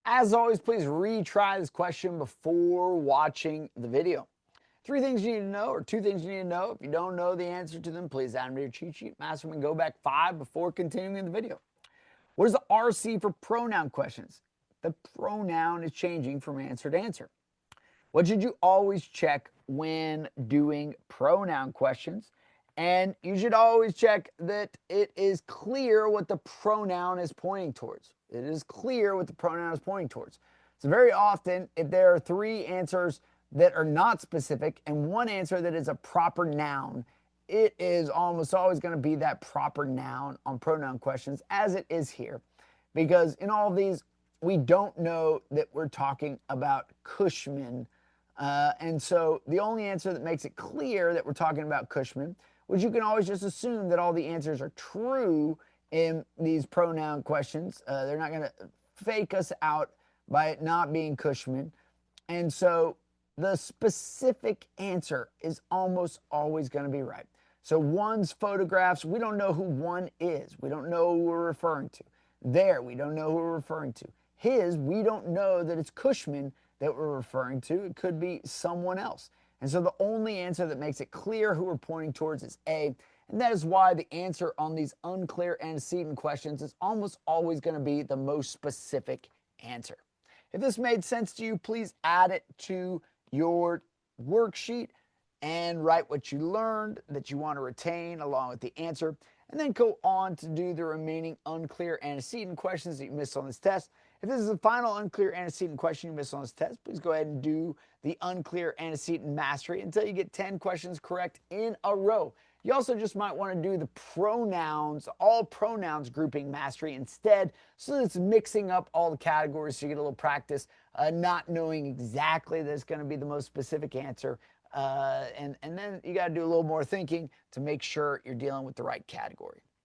As always, please retry this question before watching the video. Three things you need to know, or two things you need to know. If you don't know the answer to them, please add them to your cheat sheet, master them, and go back 5 before continuing the video. What is the RC for pronoun questions? The pronoun is changing from answer to answer. What should you always check when doing pronoun questions? And you should always check that it is clear what the pronoun is pointing towards. It is clear what the pronoun is pointing towards. So, very often, if there are three answers that are not specific and one answer that is a proper noun, it is almost always going to be that proper noun on pronoun questions, as it is here. Because in all of these, we don't know that we're talking about Cushman. And so the only answer that makes it clear that we're talking about Cushman, which you can always just assume that all the answers are true in these pronoun questions. They're not going to fake us out by it not being Cushman. And so the specific answer is almost always going to be right. So one's photographs, we don't know who one is. We don't know who we're referring to. There, we don't know who we're referring to. His, we don't know that it's Cushman that we're referring to. It could be someone else. And so the only answer that makes it clear who we're pointing towards is A. And that is why the answer on these unclear antecedent questions is almost always going to be the most specific answer. If this made sense to you, please add it to your worksheet and write what you learned that you want to retain along with the answer, and then go on to do the remaining unclear antecedent questions that you missed on this test. If this is the final unclear antecedent question you missed on this test, please go ahead and do the unclear antecedent mastery until you get 10 questions correct in a row. You also just might want to do the pronouns, all pronouns grouping mastery instead, so that it's mixing up all the categories so you get a little practice, not knowing exactly that it's going to be the most specific answer. And then you got to do a little more thinking to make sure you're dealing with the right category.